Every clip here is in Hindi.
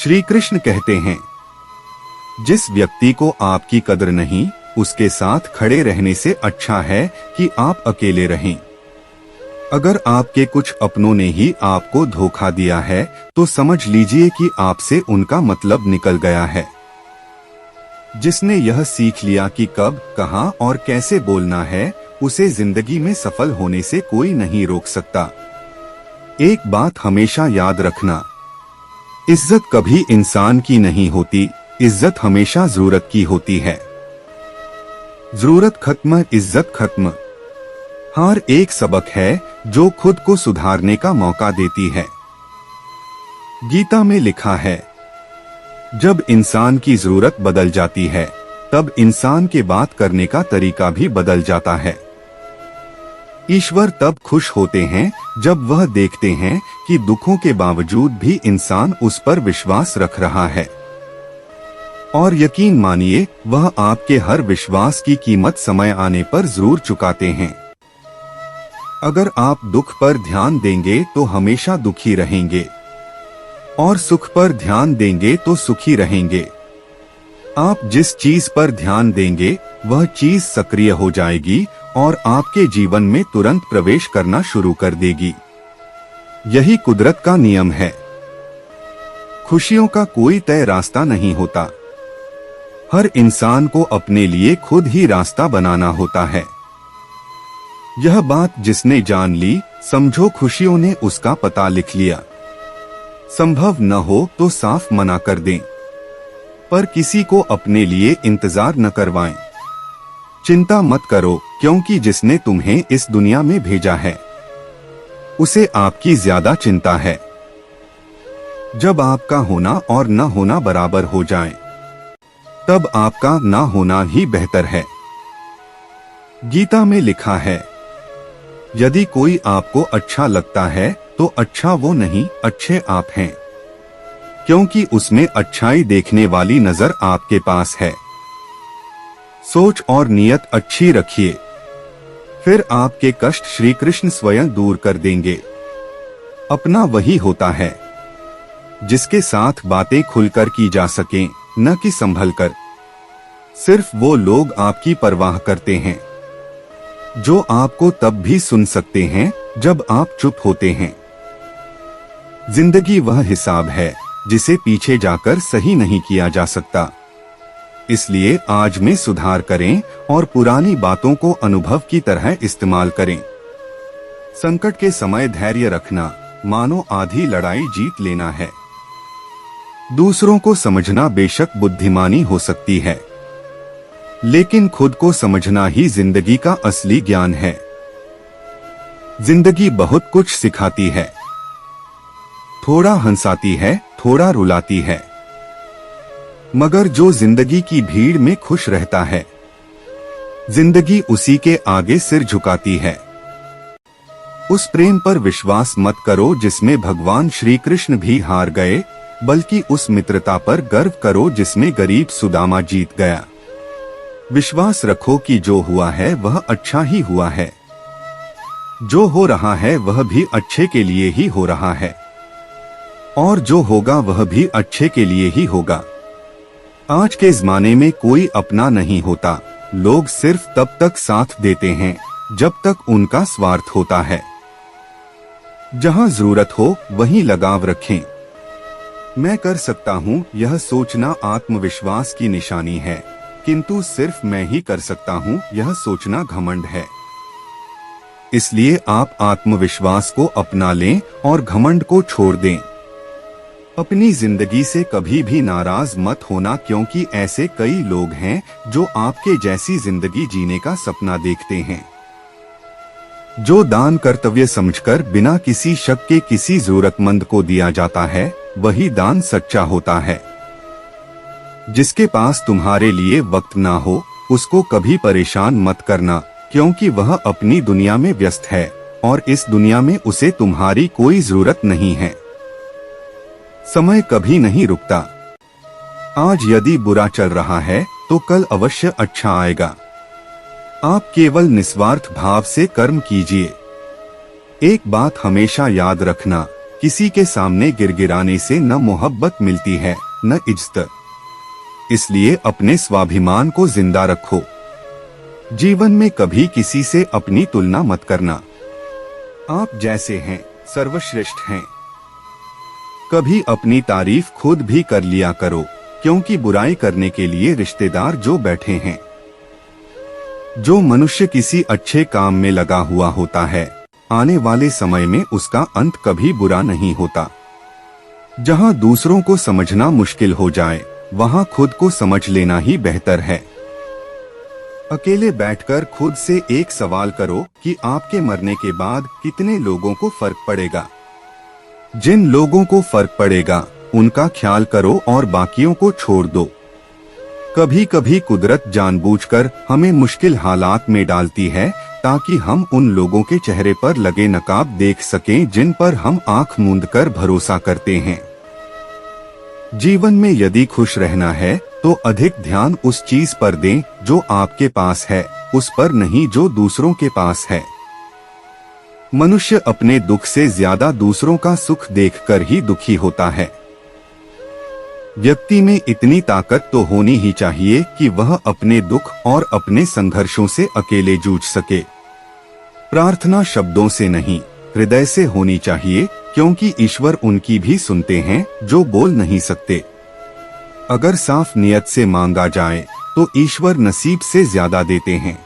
श्री कृष्ण कहते हैं, जिस व्यक्ति को आपकी कदर नहीं, उसके साथ खड़े रहने से अच्छा है कि आप अकेले रहें। अगर आपके कुछ अपनों ने ही आपको धोखा दिया है तो समझ लीजिए कि आपसे उनका मतलब निकल गया है। जिसने यह सीख लिया कि कब, कहां और कैसे बोलना है, उसे जिंदगी में सफल होने से कोई नहीं रोक सकता। एक बात हमेशा याद रखना, इज्जत कभी इंसान की नहीं होती, इज्जत हमेशा जरूरत की होती है। जरूरत खत्म, इज्जत खत्म। हार एक सबक है जो खुद को सुधारने का मौका देती है। गीता में लिखा है, जब इंसान की जरूरत बदल जाती है तब इंसान के बात करने का तरीका भी बदल जाता है। ईश्वर तब खुश होते हैं जब वह देखते हैं कि दुखों के बावजूद भी इंसान उस पर विश्वास रख रहा है। और यकीन मानिए, वह आपके हर विश्वास की कीमत समय आने पर जरूर चुकाते हैं। अगर आप दुख पर ध्यान देंगे तो हमेशा दुखी रहेंगे और सुख पर ध्यान देंगे तो सुखी रहेंगे। आप जिस चीज पर ध्यान देंगे वह चीज सक्रिय हो जाएगी और आपके जीवन में तुरंत प्रवेश करना शुरू कर देगी। यही कुदरत का नियम है। खुशियों का कोई तय रास्ता नहीं होता, हर इंसान को अपने लिए खुद ही रास्ता बनाना होता है। यह बात जिसने जान ली, समझो खुशियों ने उसका पता लिख लिया। संभव न हो तो साफ मना कर दें, पर किसी को अपने लिए इंतजार न करवाएं। चिंता मत करो, क्योंकि जिसने तुम्हें इस दुनिया में भेजा है उसे आपकी ज्यादा चिंता है। जब आपका होना और न होना बराबर हो जाए तब आपका ना होना ही बेहतर है। गीता में लिखा है, यदि कोई आपको अच्छा लगता है तो अच्छा वो नहीं, अच्छे आप हैं, क्योंकि उसमें अच्छाई देखने वाली नजर आपके पास है। सोच और नियत अच्छी रखिए, फिर आपके कष्ट श्री कृष्ण स्वयं दूर कर देंगे। अपना वही होता है जिसके साथ बातें खुलकर की जा सकें, न कि संभल कर। सिर्फ वो लोग आपकी परवाह करते हैं जो आपको तब भी सुन सकते हैं जब आप चुप होते हैं। जिंदगी वह हिसाब है जिसे पीछे जाकर सही नहीं किया जा सकता। इसलिए आज में सुधार करें और पुरानी बातों को अनुभव की तरह इस्तेमाल करें। संकट के समय धैर्य रखना मानो आधी लड़ाई जीत लेना है। दूसरों को समझना बेशक बुद्धिमानी हो सकती है, लेकिन खुद को समझना ही जिंदगी का असली ज्ञान है। जिंदगी बहुत कुछ सिखाती है, थोड़ा हंसाती है, थोड़ा रुलाती है, मगर जो जिंदगी की भीड़ में खुश रहता है, जिंदगी उसी के आगे सिर झुकाती है। उस प्रेम पर विश्वास मत करो जिसमें भगवान श्री कृष्ण भी हार गए, बल्कि उस मित्रता पर गर्व करो जिसमें गरीब सुदामा जीत गया। विश्वास रखो कि जो हुआ है वह अच्छा ही हुआ है, जो हो रहा है वह भी अच्छे के लिए ही हो रहा है, और जो होगा वह भी अच्छे के लिए ही होगा। आज के जमाने में कोई अपना नहीं होता, लोग सिर्फ तब तक साथ देते हैं जब तक उनका स्वार्थ होता है। जहां जरूरत हो वहीं लगाव रखें। मैं कर सकता हूं, यह सोचना आत्मविश्वास की निशानी है, किंतु सिर्फ मैं ही कर सकता हूं, यह सोचना घमंड है। इसलिए आप आत्मविश्वास को अपना लें और घमंड को छोड़ दें। अपनी जिंदगी से कभी भी नाराज मत होना, क्योंकि ऐसे कई लोग हैं जो आपके जैसी जिंदगी जीने का सपना देखते हैं। जो दान कर्तव्य समझकर बिना किसी शक के किसी जरूरतमंद को दिया जाता है, वही दान सच्चा होता है। जिसके पास तुम्हारे लिए वक्त ना हो, उसको कभी परेशान मत करना, क्योंकि वह अपनी दुनिया में व्यस्त है और इस दुनिया में उसे तुम्हारी कोई जरूरत नहीं है। समय कभी नहीं रुकता। आज यदि बुरा चल रहा है तो कल अवश्य अच्छा आएगा। आप केवल निस्वार्थ भाव से कर्म कीजिए। एक बात हमेशा याद रखना, किसी के सामने गिड़गिड़ाने से न मोहब्बत मिलती है न इज्जत। इसलिए अपने स्वाभिमान को जिंदा रखो। जीवन में कभी किसी से अपनी तुलना मत करना। आप जैसे हैं सर्वश्रेष्ठ हैं। कभी अपनी तारीफ खुद भी कर लिया करो, क्योंकि बुराई करने के लिए रिश्तेदार जो बैठे हैं। जो मनुष्य किसी अच्छे काम में लगा हुआ होता है, आने वाले समय में उसका अंत कभी बुरा नहीं होता। जहां दूसरों को समझना मुश्किल हो जाए, वहां खुद को समझ लेना ही बेहतर है। अकेले बैठकर खुद से एक सवाल करो कि आपके मरने के बाद कितने लोगों को फर्क पड़ेगा। जिन लोगों को फर्क पड़ेगा उनका ख्याल करो और बाकियों को छोड़ दो। कभी कभी कुदरत जानबूझकर हमें मुश्किल हालात में डालती है ताकि हम उन लोगों के चेहरे पर लगे नकाब देख सकें जिन पर हम आंख मूंदकर भरोसा करते हैं। जीवन में यदि खुश रहना है तो अधिक ध्यान उस चीज पर दें जो आपके पास है, उस पर नहीं जो दूसरों के पास है। मनुष्य अपने दुख से ज्यादा दूसरों का सुख देखकर ही दुखी होता है। व्यक्ति में इतनी ताकत तो होनी ही चाहिए कि वह अपने दुख और अपने संघर्षों से अकेले जूझ सके। प्रार्थना शब्दों से नहीं, हृदय से होनी चाहिए, क्योंकि ईश्वर उनकी भी सुनते हैं जो बोल नहीं सकते। अगर साफ नियत से मांगा जाए तो ईश्वर नसीब से ज्यादा देते हैं।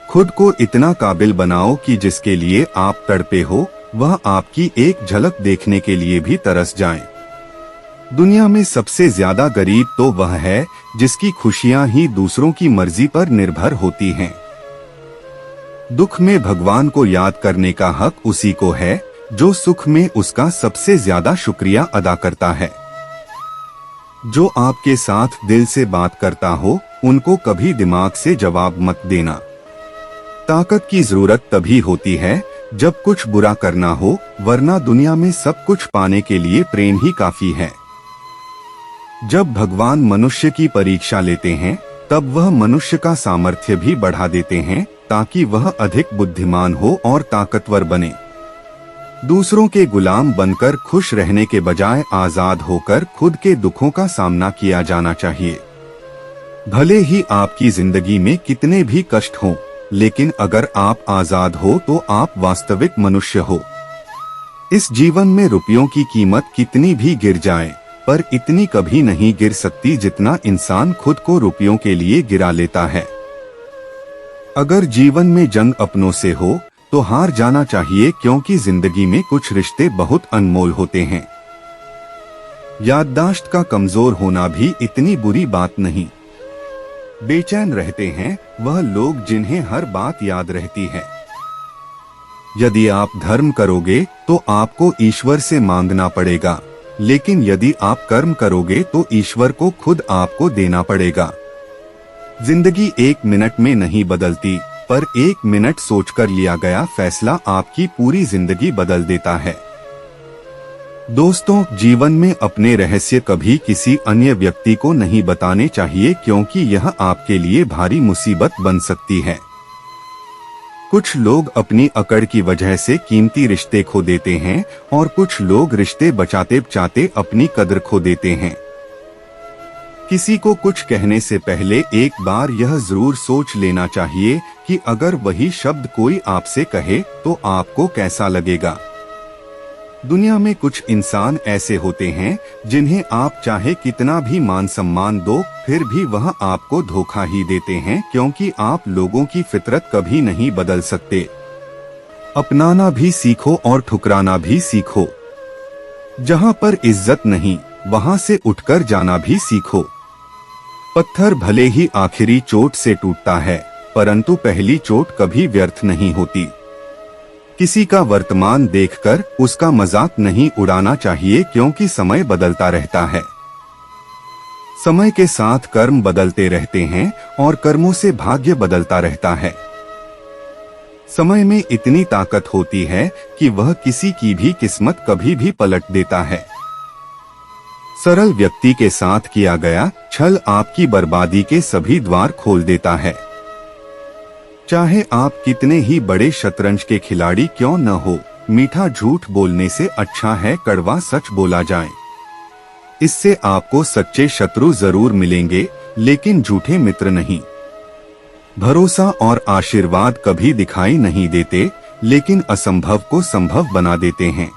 खुद को इतना काबिल बनाओ कि जिसके लिए आप तड़पे हो वह आपकी एक झलक देखने के लिए भी तरस जाए। दुनिया में सबसे ज्यादा गरीब तो वह है जिसकी खुशियां ही दूसरों की मर्जी पर निर्भर होती हैं। दुख में भगवान को याद करने का हक उसी को है जो सुख में उसका सबसे ज्यादा शुक्रिया अदा करता है। जो आपके साथ दिल से बात करता हो उनको कभी दिमाग से जवाब मत देना। ताकत की जरूरत तभी होती है जब कुछ बुरा करना हो, वरना दुनिया में सब कुछ पाने के लिए प्रेम ही काफी है। जब भगवान मनुष्य की परीक्षा लेते हैं तब वह मनुष्य का सामर्थ्य भी बढ़ा देते हैं ताकि वह अधिक बुद्धिमान हो और ताकतवर बने। दूसरों के गुलाम बनकर खुश रहने के बजाय आजाद होकर खुद के दुखों का सामना किया जाना चाहिए। भले ही आपकी जिंदगी में कितने भी कष्ट हों, लेकिन अगर आप आजाद हो तो आप वास्तविक मनुष्य हो। इस जीवन में रुपयों की कीमत कितनी भी गिर जाए, पर इतनी कभी नहीं गिर सकती जितना इंसान खुद को रुपयों के लिए गिरा लेता है। अगर जीवन में जंग अपनों से हो तो हार जाना चाहिए, क्योंकि जिंदगी में कुछ रिश्ते बहुत अनमोल होते हैं। याददाश्त का कमजोर होना भी इतनी बुरी बात नहीं। बेचैन रहते हैं वह लोग जिन्हें हर बात याद रहती है। यदि आप धर्म करोगे तो आपको ईश्वर से मांगना पड़ेगा, लेकिन यदि आप कर्म करोगे तो ईश्वर को खुद आपको देना पड़ेगा। जिंदगी 1 मिनट में नहीं बदलती, पर 1 मिनट सोचकर लिया गया फैसला आपकी पूरी जिंदगी बदल देता है। दोस्तों, जीवन में अपने रहस्य कभी किसी अन्य व्यक्ति को नहीं बताने चाहिए, क्योंकि यह आपके लिए भारी मुसीबत बन सकती है। कुछ लोग अपनी अकड़ की वजह से कीमती रिश्ते खो देते हैं और कुछ लोग रिश्ते बचाते बचाते अपनी कद्र खो देते हैं। किसी को कुछ कहने से पहले एक बार यह जरूर सोच लेना चाहिए कि अगर वही शब्द कोई आपसे कहे तो आपको कैसा लगेगा। दुनिया में कुछ इंसान ऐसे होते हैं जिन्हें आप चाहे कितना भी मान सम्मान दो, फिर भी वह आपको धोखा ही देते हैं, क्योंकि आप लोगों की फितरत कभी नहीं बदल सकते। अपनाना भी सीखो और ठुकराना भी सीखो। जहां पर इज्जत नहीं, वहां से उठकर जाना भी सीखो। पत्थर भले ही आखिरी चोट से टूटता है, परंतु पहली चोट कभी व्यर्थ नहीं होती। किसी का वर्तमान देखकर उसका मजाक नहीं उड़ाना चाहिए, क्योंकि समय बदलता रहता है। समय के साथ कर्म बदलते रहते हैं और कर्मों से भाग्य बदलता रहता है। समय में इतनी ताकत होती है कि वह किसी की भी किस्मत कभी भी पलट देता है। सरल व्यक्ति के साथ किया गया छल आपकी बर्बादी के सभी द्वार खोल देता है। चाहे आप कितने ही बड़े शतरंज के खिलाड़ी क्यों न हो, मीठा झूठ बोलने से अच्छा है कड़वा सच बोला जाए। इससे आपको सच्चे शत्रु जरूर मिलेंगे, लेकिन झूठे मित्र नहीं। भरोसा और आशीर्वाद कभी दिखाई नहीं देते, लेकिन असंभव को संभव बना देते हैं।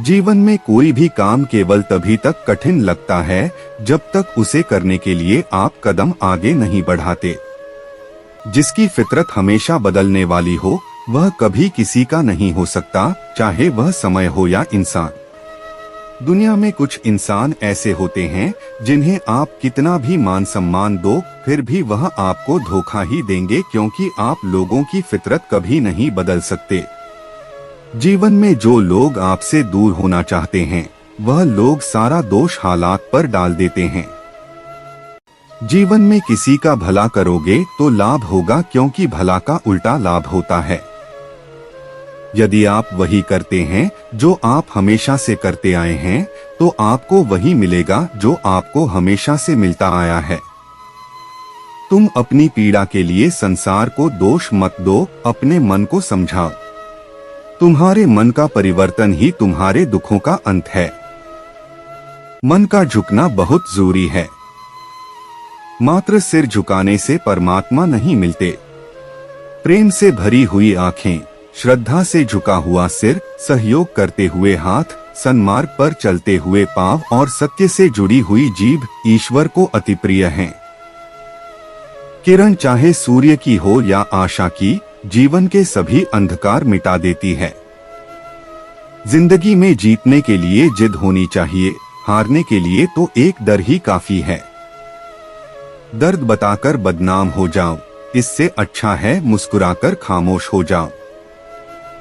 जीवन में कोई भी काम केवल तभी तक कठिन लगता है जब तक उसे करने के लिए आप कदम आगे नहीं बढ़ाते। जिसकी फितरत हमेशा बदलने वाली हो, वह कभी किसी का नहीं हो सकता, चाहे वह समय हो या इंसान। दुनिया में कुछ इंसान ऐसे होते हैं जिन्हें आप कितना भी मान सम्मान दो, फिर भी वह आपको धोखा ही देंगे, क्योंकि आप लोगों की फितरत कभी नहीं बदल सकते। जीवन में जो लोग आपसे दूर होना चाहते हैं, वह लोग सारा दोष हालात पर डाल देते हैं। जीवन में किसी का भला करोगे तो लाभ होगा, क्योंकि भला का उल्टा लाभ होता है। यदि आप वही करते हैं जो आप हमेशा से करते आए हैं, तो आपको वही मिलेगा जो आपको हमेशा से मिलता आया है। तुम अपनी पीड़ा के लिए संसार को दोष मत दो, अपने मन को समझाओ। तुम्हारे मन का परिवर्तन ही तुम्हारे दुखों का अंत है। मन का झुकना बहुत जरूरी है। मात्र सिर झुकाने से परमात्मा नहीं मिलते। प्रेम से भरी हुई आंखें, श्रद्धा से झुका हुआ सिर, सहयोग करते हुए हाथ, सन्मार्ग पर चलते हुए पांव और सत्य से जुड़ी हुई जीभ ईश्वर को अति प्रिय हैं। किरण चाहे सूर्य की हो या आशा की, जीवन के सभी अंधकार मिटा देती है। जिंदगी में जीतने के लिए जिद होनी चाहिए, हारने के लिए तो एक डर ही काफी है। दर्द बताकर बदनाम हो जाओ, इससे अच्छा है मुस्कुराकर खामोश हो जाओ।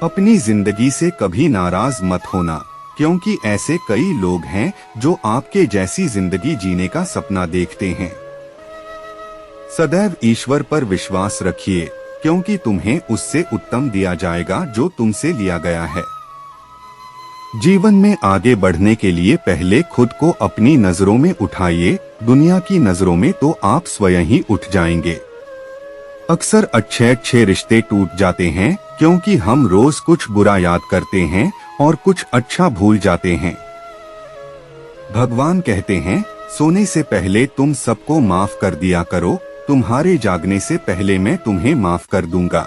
अपनी जिंदगी से कभी नाराज मत होना, क्योंकि ऐसे कई लोग हैं जो आपके जैसी जिंदगी जीने का सपना देखते हैं। सदैव ईश्वर पर विश्वास रखिए, क्योंकि तुम्हें उससे उत्तम दिया जाएगा जो तुमसे लिया गया है। जीवन में आगे बढ़ने के लिए पहले खुद को अपनी नजरों में उठाइए, दुनिया की नजरों में तो आप स्वयं ही उठ जाएंगे। अक्सर अच्छे रिश्ते टूट जाते हैं, क्योंकि हम रोज कुछ बुरा याद करते हैं और कुछ अच्छा भूल जाते हैं। भगवान कहते हैं, सोने से पहले तुम सबको माफ कर दिया करो, तुम्हारे जागने से पहले मैं तुम्हें माफ कर दूंगा।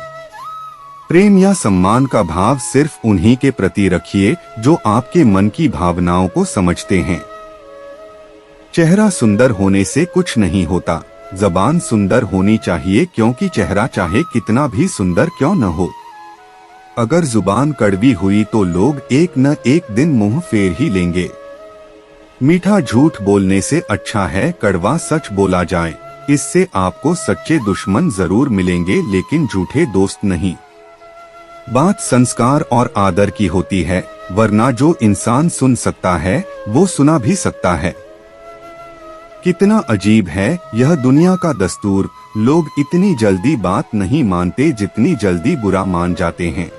प्रेम या सम्मान का भाव सिर्फ उन्हीं के प्रति रखिए जो आपके मन की भावनाओं को समझते हैं। चेहरा सुंदर होने से कुछ नहीं होता, ज़बान सुंदर होनी चाहिए, क्योंकि चेहरा चाहे कितना भी सुंदर क्यों न हो, अगर जुबान कड़वी हुई तो लोग एक न एक दिन मुंह फेर ही लेंगे। मीठा झूठ बोलने से अच्छा है कड़वा सच बोला जाए। इससे आपको सच्चे दुश्मन जरूर मिलेंगे, लेकिन झूठे दोस्त नहीं। बात संस्कार और आदर की होती है, वरना जो इंसान सुन सकता है वो सुना भी सकता है। कितना अजीब है यह दुनिया का दस्तूर, लोग इतनी जल्दी बात नहीं मानते जितनी जल्दी बुरा मान जाते हैं।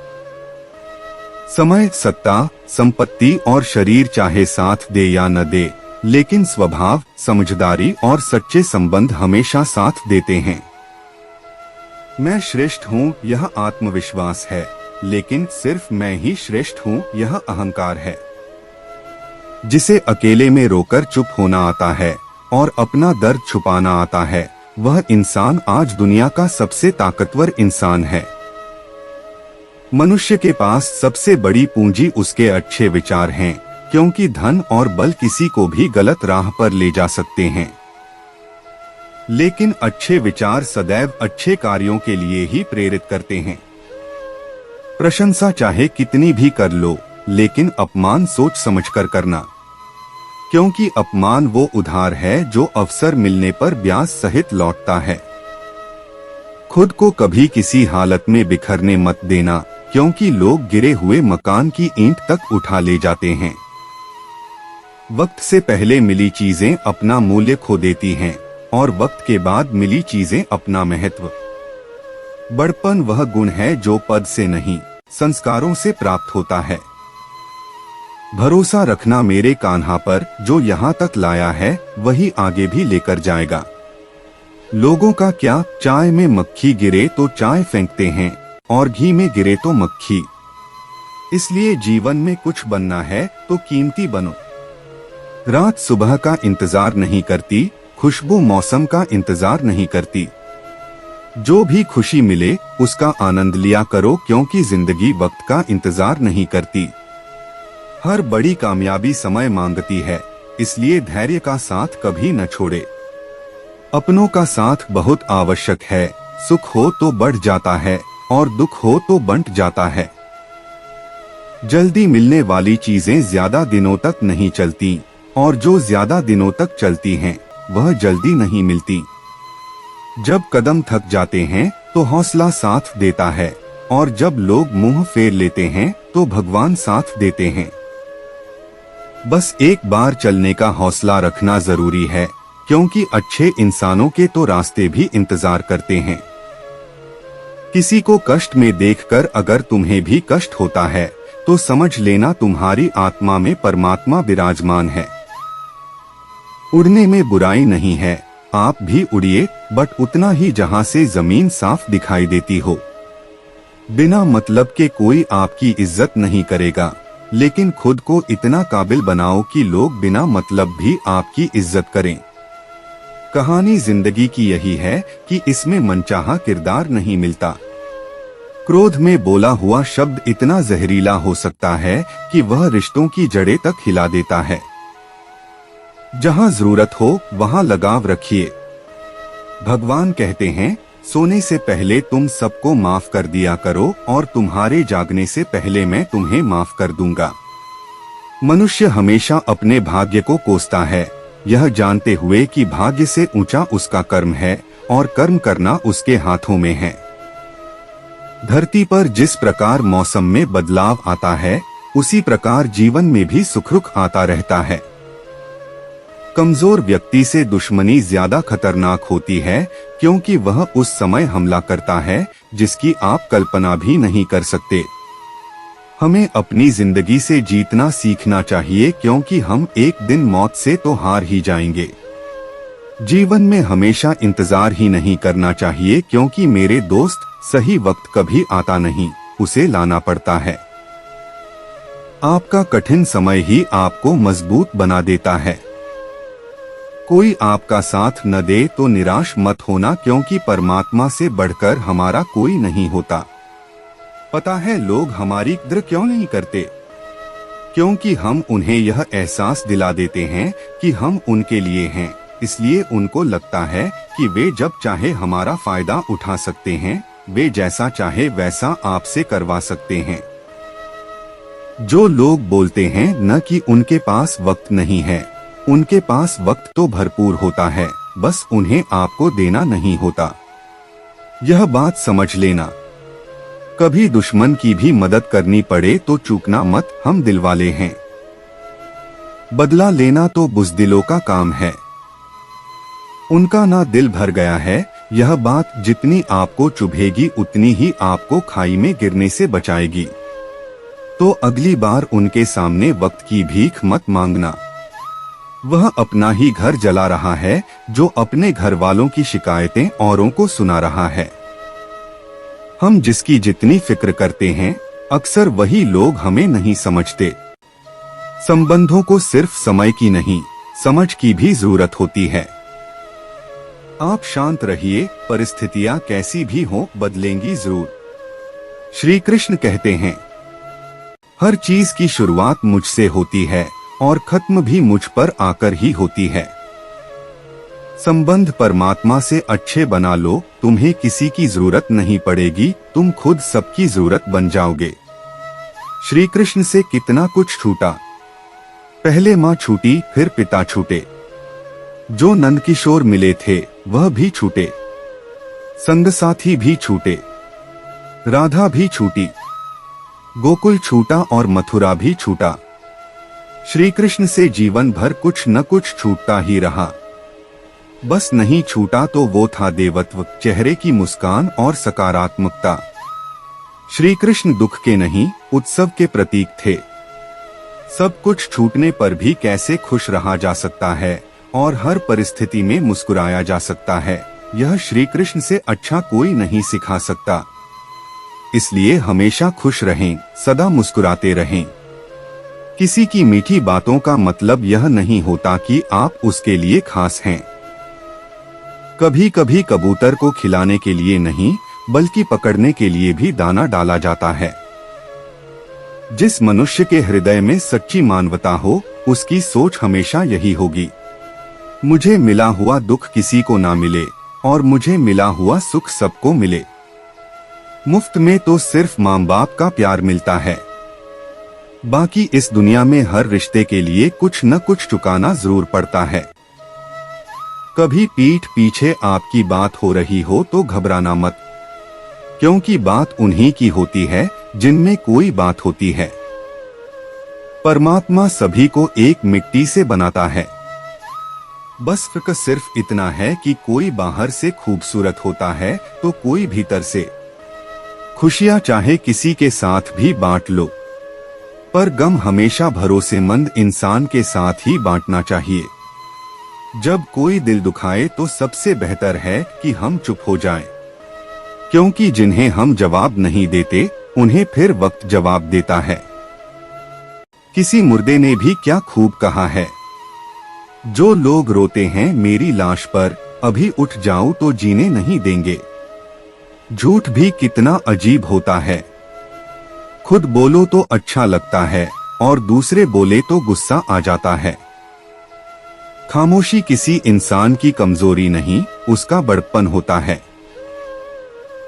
समय, सत्ता, संपत्ति और शरीर चाहे साथ दे या न दे, लेकिन स्वभाव, समझदारी और सच्चे संबंध हमेशा साथ देते हैं। मैं श्रेष्ठ हूँ यह आत्मविश्वास है, लेकिन सिर्फ मैं ही श्रेष्ठ हूँ यह अहंकार है। जिसे अकेले में रोकर चुप होना आता है और अपना दर्द छुपाना आता है, वह इंसान आज दुनिया का सबसे ताकतवर इंसान है। मनुष्य के पास सबसे बड़ी पूंजी उसके अच्छे विचार हैं, क्योंकि धन और बल किसी को भी गलत राह पर ले जा सकते हैं, लेकिन अच्छे विचार सदैव अच्छे कार्यों के लिए ही प्रेरित करते हैं। प्रशंसा चाहे कितनी भी कर लो, लेकिन अपमान सोच समझकर करना, क्योंकि अपमान वो उधार है जो अवसर मिलने पर ब्याज सहित लौटता है। खुद को कभी किसी हालत में बिखरने मत देना, क्योंकि लोग गिरे हुए मकान की ईंट तक उठा ले जाते हैं। वक्त से पहले मिली चीजें अपना मूल्य खो देती हैं, और वक्त के बाद मिली चीजें अपना महत्व। बड़पन वह गुण है जो पद से नहीं, संस्कारों से प्राप्त होता है। भरोसा रखना मेरे कान्हा पर, जो यहाँ तक लाया है वही आगे भी लेकर जाएगा। लोगों का क्या, चाय में मक्खी गिरे तो चाय फेंकते हैं और घी में गिरे तो मक्खी। इसलिए जीवन में कुछ बनना है तो कीमती बनो। रात सुबह का इंतजार नहीं करती, खुशबू मौसम का इंतजार नहीं करती। जो भी खुशी मिले उसका आनंद लिया करो, क्योंकि जिंदगी वक्त का इंतजार नहीं करती। हर बड़ी कामयाबी समय मांगती है, इसलिए धैर्य का साथ कभी न छोड़े। अपनों का साथ बहुत आवश्यक है। सुख हो तो बढ़ जाता है और दुख हो तो बंट जाता है। जल्दी मिलने वाली चीजें ज्यादा दिनों तक नहीं चलती, और जो ज्यादा दिनों तक चलती हैं, वह जल्दी नहीं मिलती। जब कदम थक जाते हैं तो हौसला साथ देता है, और जब लोग मुंह फेर लेते हैं तो भगवान साथ देते हैं। बस एक बार चलने का हौसला रखना जरूरी है, क्योंकि अच्छे इंसानों के तो रास्ते भी इंतजार करते हैं। किसी को कष्ट में देखकर अगर तुम्हें भी कष्ट होता है तो समझ लेना तुम्हारी आत्मा में परमात्मा विराजमान है। उड़ने में बुराई नहीं है, आप भी उड़िए, बट उतना ही जहां से जमीन साफ दिखाई देती हो। बिना मतलब के कोई आपकी इज्जत नहीं करेगा, लेकिन खुद को इतना काबिल बनाओ कि लोग बिना मतलब भी आपकी इज्जत करें। कहानी जिंदगी की यही है कि इसमें मनचाहा किरदार नहीं मिलता। क्रोध में बोला हुआ शब्द इतना जहरीला हो सकता है कि वह रिश्तों की जड़ें तक हिला देता है। जहां जरूरत हो वहां लगाव रखिए। भगवान कहते हैं, सोने से पहले तुम सबको माफ कर दिया करो, और तुम्हारे जागने से पहले मैं तुम्हें माफ कर दूंगा। मनुष्य हमेशा अपने भाग्य को कोसता है, यह जानते हुए कि भाग्य से ऊंचा उसका कर्म है और कर्म करना उसके हाथों में है। धरती पर जिस प्रकार मौसम में बदलाव आता है, उसी प्रकार जीवन में भी सुख रुख आता रहता है। कमजोर व्यक्ति से दुश्मनी ज्यादा खतरनाक होती है, क्योंकि वह उस समय हमला करता है जिसकी आप कल्पना भी नहीं कर सकते। हमें अपनी जिंदगी से जीतना सीखना चाहिए, क्योंकि हम एक दिन मौत से तो हार ही जाएंगे। जीवन में हमेशा इंतजार ही नहीं करना चाहिए, क्योंकि मेरे दोस्त सही वक्त कभी आता नहीं, उसे लाना पड़ता है। आपका कठिन समय ही आपको मजबूत बना देता है। कोई आपका साथ न दे तो निराश मत होना, क्योंकि परमात्मा से बढ़कर हमारा कोई नहीं होता। पता है लोग हमारी कदर क्यों नहीं करते? क्योंकि हम उन्हें यह एहसास दिला देते हैं कि हम उनके लिए हैं, इसलिए उनको लगता है कि वे जब चाहे हमारा फायदा उठा सकते हैं, वे जैसा चाहे वैसा आपसे करवा सकते हैं। जो लोग बोलते हैं न कि उनके पास वक्त नहीं है, उनके पास वक्त तो भरपूर होता है, बस उन्हें आपको देना नहीं होता। यह बात समझ लेना। कभी दुश्मन की भी मदद करनी पड़े तो चूकना मत, हम दिलवाले हैं। बदला लेना तो बुज़दिलों का काम है। उनका ना दिल भर गया है, यह बात जितनी आपको चुभेगी उतनी ही आपको खाई में गिरने से बचाएगी। तो अगली बार उनके सामने वक्त की भीख मत मांगना। वह अपना ही घर जला रहा है जो अपने घर वालों की शिकायतें औरों को सुना रहा है। हम जिसकी जितनी फिक्र करते हैं, अक्सर वही लोग हमें नहीं समझते। संबंधों को सिर्फ समय की नहीं, समझ की भी जरूरत होती है। आप शांत रहिए, परिस्थितियां कैसी भी हो बदलेंगी जरूर। श्री कृष्ण कहते हैं, हर चीज की शुरुआत मुझसे होती है और खत्म भी मुझ पर आकर ही होती है। संबंध परमात्मा से अच्छे बना लो, तुम्हें किसी की जरूरत नहीं पड़ेगी, तुम खुद सबकी जरूरत बन जाओगे। श्री कृष्ण से कितना कुछ छूटा। पहले माँ छूटी, फिर पिता छूटे। जो नंद किशोर मिले थे वह भी छूटे। संग साथी भी छूटे। राधा भी छूटी। गोकुल छूटा और मथुरा भी छूटा। श्री कृष्ण से जीवन भर कुछ न कुछ छूटता ही रहा। बस नहीं छूटा तो वो था देवत्व, चेहरे की मुस्कान और सकारात्मकता। श्री कृष्ण दुख के नहीं, उत्सव के प्रतीक थे। सब कुछ छूटने पर भी कैसे खुश रहा जा सकता है और हर परिस्थिति में मुस्कुराया जा सकता है, यह श्री कृष्ण से अच्छा कोई नहीं सिखा सकता। इसलिए हमेशा खुश रहें, सदा मुस्कुराते रहें। किसी की मीठी बातों का मतलब यह नहीं होता कि आप उसके लिए खास हैं। कभी कभी कबूतर को खिलाने के लिए नहीं, बल्कि पकड़ने के लिए भी दाना डाला जाता है। जिस मनुष्य के हृदय में सच्ची मानवता हो, उसकी सोच हमेशा यही होगी, मुझे मिला हुआ दुख किसी को ना मिले और मुझे मिला हुआ सुख सबको मिले। मुफ्त में तो सिर्फ माँ बाप का प्यार मिलता है, बाकी इस दुनिया में हर रिश्ते के लिए कुछ न कुछ चुकाना जरूर पड़ता है। कभी पीठ पीछे आपकी बात हो रही हो तो घबराना मत, क्योंकि बात उन्हीं की होती है जिनमें कोई बात होती है। परमात्मा सभी को एक मिट्टी से बनाता है, बस फर्क सिर्फ इतना है कि कोई बाहर से खूबसूरत होता है तो कोई भीतर से। खुशियां चाहे किसी के साथ भी बांट लो, पर गम हमेशा भरोसेमंद इंसान के साथ ही बांटना चाहिए। जब कोई दिल दुखाए तो सबसे बेहतर है कि हम चुप हो जाएं, क्योंकि जिन्हें हम जवाब नहीं देते उन्हें फिर वक्त जवाब देता है। किसी मुर्दे ने भी क्या खूब कहा है, जो लोग रोते हैं मेरी लाश पर, अभी उठ जाऊं तो जीने नहीं देंगे। झूठ भी कितना अजीब होता है, खुद बोलो तो अच्छा लगता है और दूसरे बोले तो गुस्सा आ जाता है। खामोशी किसी इंसान की कमजोरी नहीं, उसका बड़प्पन होता है,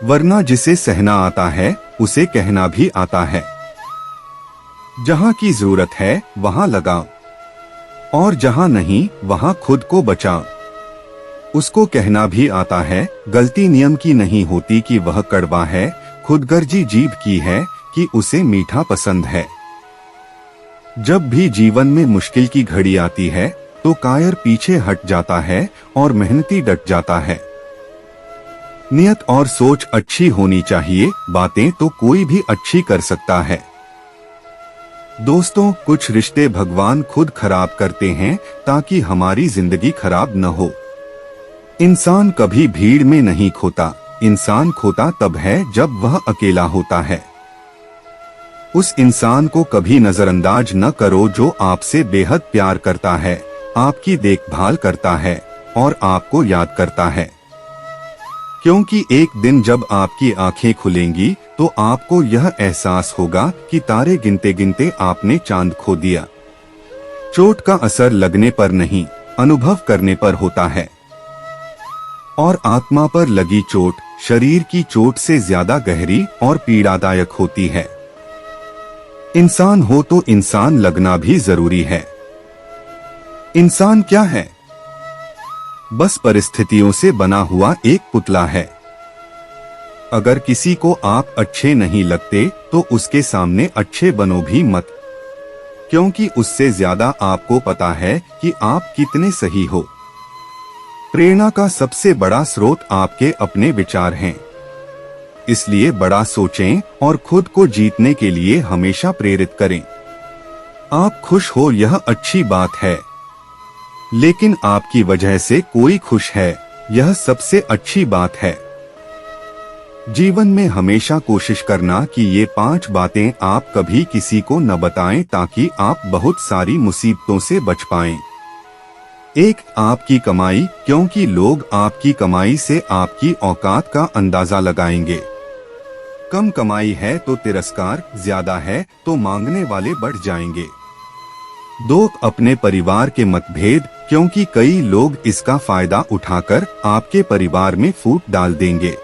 वरना जिसे सहना आता है उसे कहना भी आता है। जहां की जरूरत है वहां लगाओ, और जहां नहीं वहां खुद को बचाओ। उसको कहना भी आता है, गलती नियम की नहीं होती कि वह कड़वा है, खुदगर्जी जीभ की है कि उसे मीठा पसंद है। जब भी जीवन में मुश्किल की घड़ी आती है तो कायर पीछे हट जाता है और मेहनती डट जाता है। नियत और सोच अच्छी होनी चाहिए, बातें तो कोई भी अच्छी कर सकता है। दोस्तों, कुछ रिश्ते भगवान खुद खराब करते हैं ताकि हमारी जिंदगी खराब न हो। इंसान कभी भीड़ में नहीं खोता, इंसान खोता तब है जब वह अकेला होता है। उस इंसान को कभी नजरअंदाज न करो जो आपसे बेहद प्यार करता है, आपकी देखभाल करता है और आपको याद करता है। क्योंकि एक दिन जब आपकी आंखें खुलेंगी तो आपको यह एहसास होगा कि तारे गिनते गिनते आपने चांद खो दिया। चोट का असर लगने पर नहीं, अनुभव करने पर होता है, और आत्मा पर लगी चोट शरीर की चोट से ज्यादा गहरी और पीड़ादायक होती है। इंसान हो तो इंसान लगना भी जरूरी है। इंसान क्या है? बस परिस्थितियों से बना हुआ एक पुतला है। अगर किसी को आप अच्छे नहीं लगते तो उसके सामने अच्छे बनो भी मत, क्योंकि उससे ज्यादा आपको पता है कि आप कितने सही हो। प्रेरणा का सबसे बड़ा स्रोत आपके अपने विचार हैं, इसलिए बड़ा सोचें और खुद को जीतने के लिए हमेशा प्रेरित करें। आप खुश हो यह अच्छी बात है, लेकिन आपकी वजह से कोई खुश है यह सबसे अच्छी बात है। जीवन में हमेशा कोशिश करना कि ये 5 बातें आप कभी किसी को न बताएं ताकि आप बहुत सारी मुसीबतों से बच पाएं। 1. आपकी कमाई, क्योंकि लोग आपकी कमाई से आपकी औकात का अंदाजा लगाएंगे। कम कमाई है तो तिरस्कार, ज्यादा है तो मांगने वाले बढ़ जाएंगे। 2. अपने परिवार के मतभेद, क्योंकि कई लोग इसका फायदा उठाकर आपके परिवार में फूट डाल देंगे।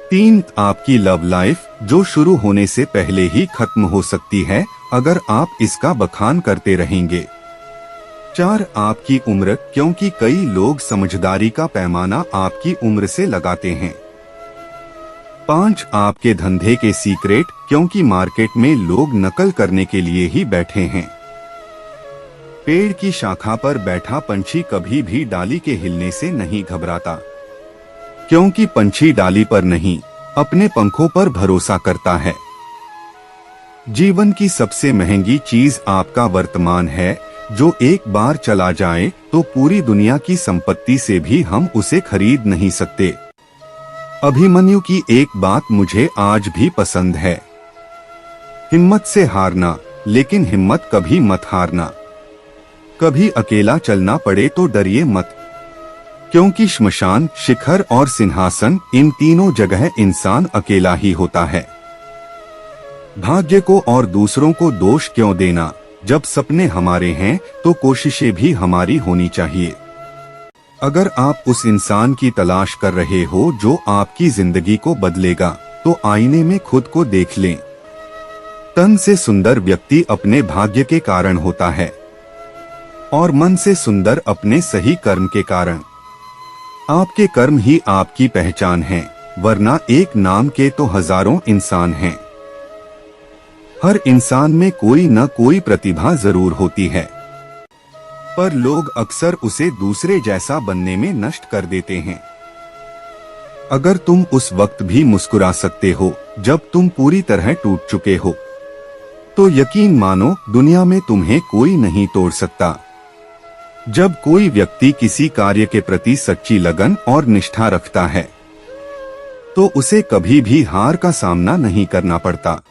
3. आपकी लव लाइफ, जो शुरू होने से पहले ही खत्म हो सकती है अगर आप इसका बखान करते रहेंगे। 4. आपकी उम्र, क्योंकि कई लोग समझदारी का पैमाना आपकी उम्र से लगाते हैं। 5. आपके धंधे के सीक्रेट, क्योंकि मार्केट में लोग नकल करने के लिए ही बैठे हैं। पेड़ की शाखा पर बैठा पंछी कभी भी डाली के हिलने से नहीं घबराता, क्योंकि पंछी डाली पर नहीं अपने पंखों पर भरोसा करता है। जीवन की सबसे महंगी चीज आपका वर्तमान है, जो एक बार चला जाए तो पूरी दुनिया की संपत्ति से भी हम उसे खरीद नहीं सकते। अभिमन्यु की एक बात मुझे आज भी पसंद है, हिम्मत से हारना, लेकिन हिम्मत कभी मत हारना। कभी अकेला चलना पड़े तो डरिए मत, क्योंकि श्मशान, शिखर और सिंहासन, इन तीनों जगह इंसान अकेला ही होता है। भाग्य को और दूसरों को दोष क्यों देना? जब सपने हमारे हैं तो कोशिशें भी हमारी होनी चाहिए। अगर आप उस इंसान की तलाश कर रहे हो जो आपकी जिंदगी को बदलेगा, तो आईने में खुद को देख लें। तन से सुंदर व्यक्ति अपने भाग्य के कारण होता है और मन से सुंदर अपने सही कर्म के कारण। आपके कर्म ही आपकी पहचान है, वरना एक नाम के तो हजारों इंसान हैं। हर इंसान में कोई न कोई प्रतिभा जरूर होती है, पर लोग अक्सर उसे दूसरे जैसा बनने में नष्ट कर देते हैं। अगर तुम उस वक्त भी मुस्कुरा सकते हो जब तुम पूरी तरह टूट चुके हो, तो यकीन मानो दुनिया में तुम्हें कोई नहीं तोड़ सकता। जब कोई व्यक्ति किसी कार्य के प्रति सच्ची लगन और निष्ठा रखता है, तो उसे कभी भी हार का सामना नहीं करना पड़ता।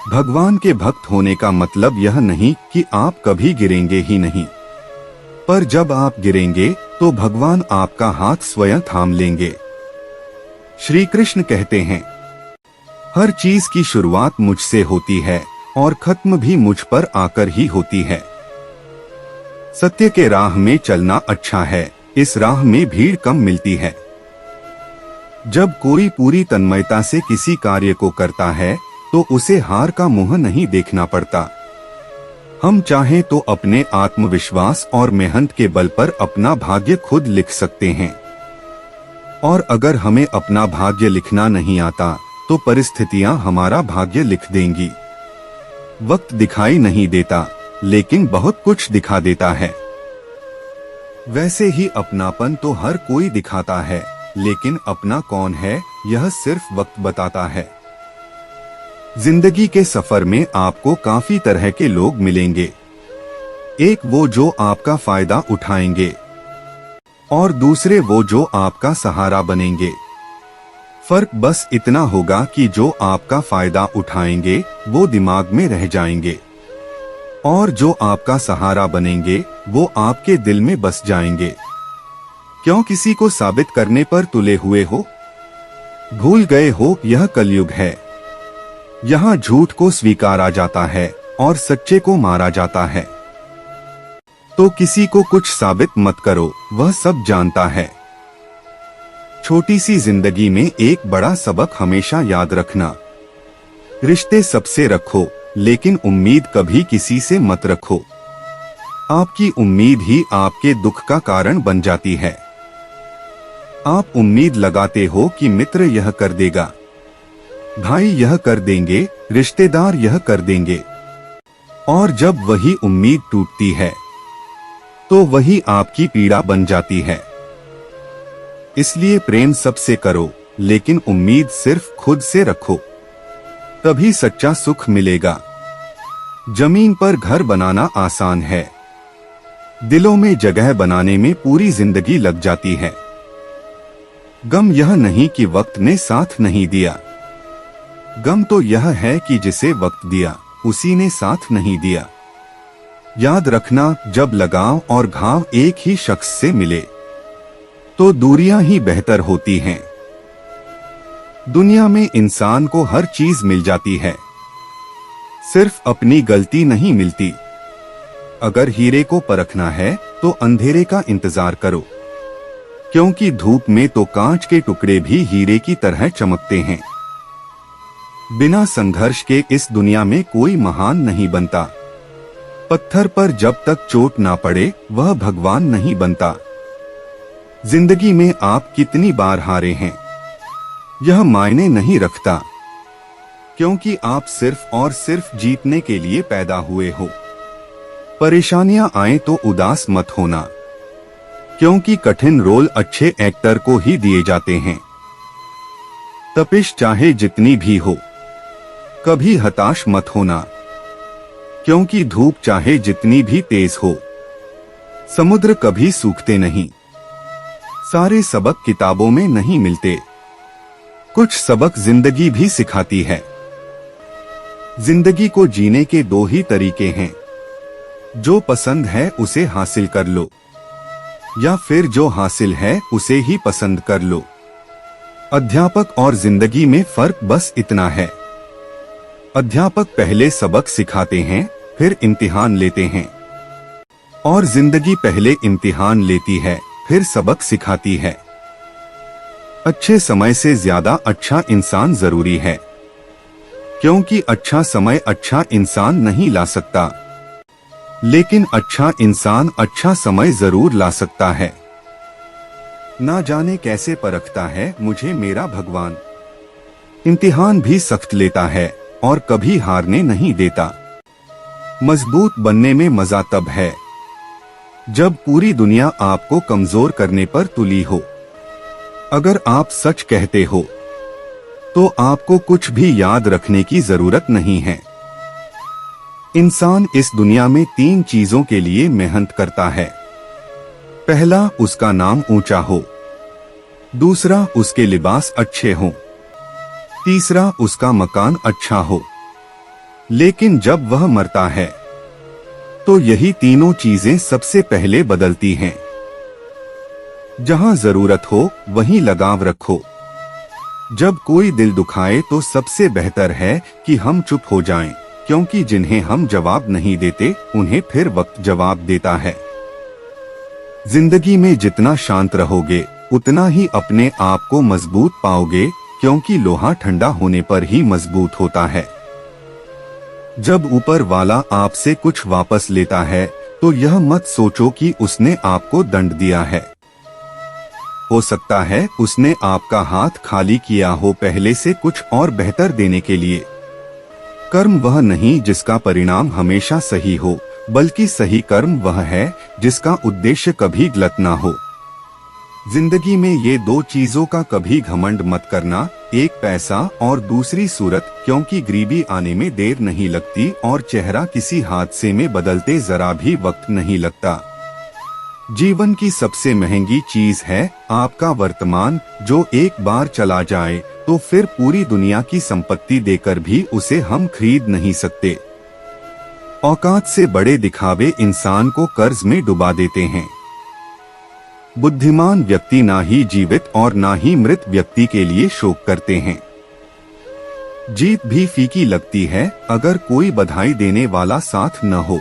भगवान के भक्त होने का मतलब यह नहीं कि आप कभी गिरेंगे ही नहीं, पर जब आप गिरेंगे तो भगवान आपका हाथ स्वयं थाम लेंगे। श्री कृष्ण कहते हैं, हर चीज की शुरुआत मुझसे होती है और खत्म भी मुझ पर आकर ही होती है। सत्य के राह में चलना अच्छा है, इस राह में भीड़ कम मिलती है। जब कोई पूरी तन्मयता से किसी कार्य को करता है, तो उसे हार का मुंह नहीं देखना पड़ता। हम चाहें तो अपने आत्मविश्वास और मेहनत के बल पर अपना भाग्य खुद लिख सकते हैं, और अगर हमें अपना भाग्य लिखना नहीं आता, तो परिस्थितियां हमारा भाग्य लिख देंगी। वक्त दिखाई नहीं देता, लेकिन बहुत कुछ दिखा देता है। वैसे ही अपनापन तो हर कोई दिखाता है, लेकिन अपना कौन है, यह सिर्फ वक्त बताता है। जिंदगी के सफर में आपको काफी तरह के लोग मिलेंगे। एक वो जो आपका फायदा उठाएंगे, और दूसरे वो जो आपका सहारा बनेंगे। फर्क बस इतना होगा कि जो आपका फायदा उठाएंगे वो दिमाग में रह जाएंगे, और जो आपका सहारा बनेंगे वो आपके दिल में बस जाएंगे। क्यों किसी को साबित करने पर तुले हुए हो? भूल गए हो यह कलयुग है। यहाँ झूठ को स्वीकारा जाता है और सच्चे को मारा जाता है। तो किसी को कुछ साबित मत करो, वह सब जानता है। छोटी सी जिंदगी में एक बड़ा सबक हमेशा याद रखना, रिश्ते सबसे रखो, लेकिन उम्मीद कभी किसी से मत रखो। आपकी उम्मीद ही आपके दुख का कारण बन जाती है। आप उम्मीद लगाते हो कि मित्र यह कर देगा, भाई यह कर देंगे, रिश्तेदार यह कर देंगे, और जब वही उम्मीद टूटती है तो वही आपकी पीड़ा बन जाती है। इसलिए प्रेम सबसे करो, लेकिन उम्मीद सिर्फ खुद से रखो, तभी सच्चा सुख मिलेगा। जमीन पर घर बनाना आसान है, दिलों में जगह बनाने में पूरी जिंदगी लग जाती है। गम यह नहीं कि वक्त ने साथ नहीं दिया, गम तो यह है कि जिसे वक्त दिया उसी ने साथ नहीं दिया। याद रखना, जब लगाव और घाव एक ही शख्स से मिले तो दूरियां ही बेहतर होती हैं। दुनिया में इंसान को हर चीज मिल जाती है, सिर्फ अपनी गलती नहीं मिलती। अगर हीरे को परखना है तो अंधेरे का इंतजार करो, क्योंकि धूप में तो कांच के टुकड़े भी हीरे की तरह चमकते हैं। बिना संघर्ष के इस दुनिया में कोई महान नहीं बनता। पत्थर पर जब तक चोट ना पड़े वह भगवान नहीं बनता। जिंदगी में आप कितनी बार हारे हैं यह मायने नहीं रखता, क्योंकि आप सिर्फ और सिर्फ जीतने के लिए पैदा हुए हो। परेशानियां आए तो उदास मत होना, क्योंकि कठिन रोल अच्छे एक्टर को ही दिए जाते हैं। तपिश चाहे जितनी भी हो, कभी हताश मत होना, क्योंकि धूप चाहे जितनी भी तेज हो, समुद्र कभी सूखते नहीं। सारे सबक किताबों में नहीं मिलते, कुछ सबक जिंदगी भी सिखाती है। जिंदगी को जीने के दो ही तरीके हैं, जो पसंद है उसे हासिल कर लो, या फिर जो हासिल है उसे ही पसंद कर लो। अध्यापक और जिंदगी में फर्क बस इतना है। अध्यापक पहले सबक सिखाते हैं, फिर इम्तिहान लेते हैं, और जिंदगी पहले इम्तिहान लेती है, फिर सबक सिखाती है। अच्छे समय से ज्यादा अच्छा इंसान जरूरी है, क्योंकि अच्छा समय अच्छा इंसान नहीं ला सकता, लेकिन अच्छा इंसान अच्छा समय जरूर ला सकता है। ना जाने कैसे परखता है मुझे मेरा भगवान। इम्तिहान भी सख्त लेता है और कभी हारने नहीं देता। मजबूत बनने में मजा तब है जब पूरी दुनिया आपको कमजोर करने पर तुली हो। अगर आप सच कहते हो तो आपको कुछ भी याद रखने की जरूरत नहीं है। इंसान इस दुनिया में 3 चीजों के लिए मेहनत करता है। पहला, उसका नाम ऊंचा हो। दूसरा, उसके लिबास अच्छे हों। तीसरा, उसका मकान अच्छा हो। लेकिन जब वह मरता है तो यही तीनों चीजें सबसे पहले बदलती हैं। जहां जरूरत हो वहीं लगाव रखो। जब कोई दिल दुखाए तो सबसे बेहतर है कि हम चुप हो जाएं, क्योंकि जिन्हें हम जवाब नहीं देते उन्हें फिर वक्त जवाब देता है। जिंदगी में जितना शांत रहोगे उतना ही अपने आप को मजबूत पाओगे, क्योंकि लोहा ठंडा होने पर ही मजबूत होता है। जब ऊपर वाला आपसे कुछ वापस लेता है तो यह मत सोचो कि उसने आपको दंड दिया है। हो सकता है उसने आपका हाथ खाली किया हो पहले से कुछ और बेहतर देने के लिए। कर्म वह नहीं जिसका परिणाम हमेशा सही हो, बल्कि सही कर्म वह है जिसका उद्देश्य कभी गलत ना हो। जिंदगी में ये 2 चीजों का कभी घमंड मत करना, एक पैसा और दूसरी सूरत, क्योंकि गरीबी आने में देर नहीं लगती और चेहरा किसी हादसे में बदलते जरा भी वक्त नहीं लगता। जीवन की सबसे महंगी चीज है आपका वर्तमान, जो एक बार चला जाए तो फिर पूरी दुनिया की संपत्ति देकर भी उसे हम खरीद नहीं सकते। औकात से बड़े दिखावे इंसान को कर्ज में डुबा देते हैं। बुद्धिमान व्यक्ति ना ही जीवित और ना ही मृत व्यक्ति के लिए शोक करते हैं। जीत भी फीकी लगती है अगर कोई बधाई देने वाला साथ न हो।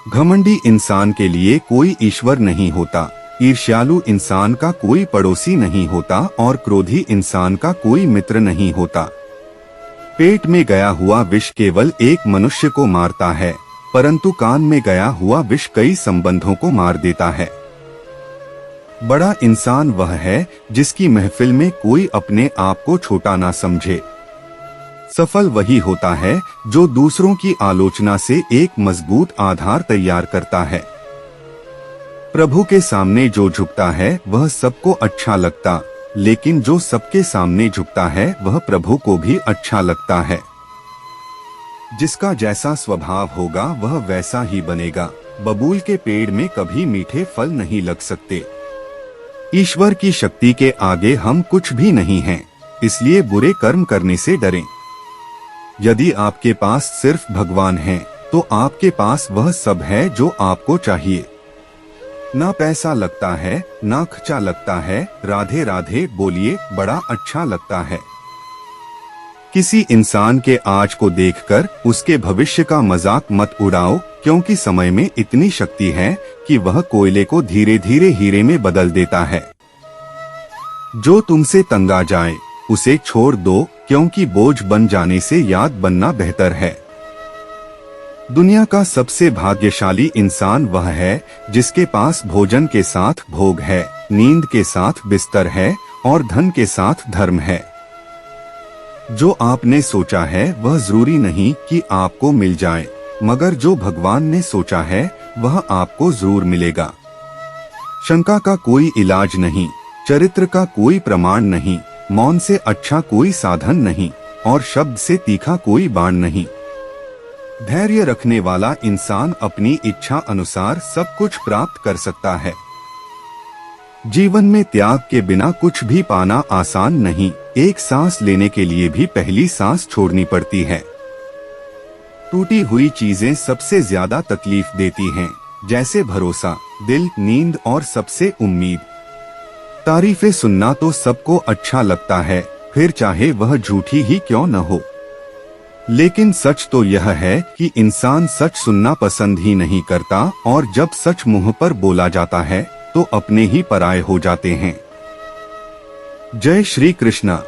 घमंडी इंसान के लिए कोई ईश्वर नहीं होता, ईर्ष्यालु इंसान का कोई पड़ोसी नहीं होता और क्रोधी इंसान का कोई मित्र नहीं होता। पेट में गया हुआ विष केवल एक मनुष्य को मारता है, परंतु कान में गया हुआ विष कई संबंधों को मार देता है। बड़ा इंसान वह है जिसकी महफिल में कोई अपने आप को छोटा ना समझे। सफल वही होता है जो दूसरों की आलोचना से एक मजबूत आधार तैयार करता है। प्रभु के सामने जो झुकता है वह सबको अच्छा लगता, लेकिन जो सबके सामने झुकता है वह प्रभु को भी अच्छा लगता है। जिसका जैसा स्वभाव होगा वह वैसा ही बनेगा। बबूल के पेड़ में कभी मीठे फल नहीं लग सकते। ईश्वर की शक्ति के आगे हम कुछ भी नहीं हैं, इसलिए बुरे कर्म करने से डरें। यदि आपके पास सिर्फ भगवान है तो आपके पास वह सब है जो आपको चाहिए। ना पैसा लगता है, ना खर्चा लगता है, राधे राधे बोलिए बड़ा अच्छा लगता है। किसी इंसान के आज को देखकर उसके भविष्य का मजाक मत उड़ाओ, क्योंकि समय में इतनी शक्ति है कि वह कोयले को धीरे धीरे हीरे में बदल देता है। जो तुमसे तंग आ जाए उसे छोड़ दो, क्योंकि बोझ बन जाने से याद बनना बेहतर है। दुनिया का सबसे भाग्यशाली इंसान वह है जिसके पास भोजन के साथ भोग है, नींद के साथ बिस्तर है और धन के साथ धर्म है। जो आपने सोचा है वह जरूरी नहीं कि आपको मिल जाए, मगर जो भगवान ने सोचा है वह आपको जरूर मिलेगा। शंका का कोई इलाज नहीं, चरित्र का कोई प्रमाण नहीं, मौन से अच्छा कोई साधन नहीं और शब्द से तीखा कोई बाण नहीं। धैर्य रखने वाला इंसान अपनी इच्छा अनुसार सब कुछ प्राप्त कर सकता है। जीवन में त्याग के बिना कुछ भी पाना आसान नहीं, एक सांस लेने के लिए भी पहली सांस छोड़नी पड़ती है। टूटी हुई चीजें सबसे ज्यादा तकलीफ देती हैं, जैसे भरोसा, दिल, नींद और सबसे उम्मीद। तारीफें सुनना तो सबको अच्छा लगता है, फिर चाहे वह झूठी ही क्यों न हो। लेकिन सच तो यह है कि इंसान सच सुनना पसंद ही नहीं करता, और जब सच मुंह पर बोला जाता है तो अपने ही पराये हो जाते हैं। जय श्री कृष्णा।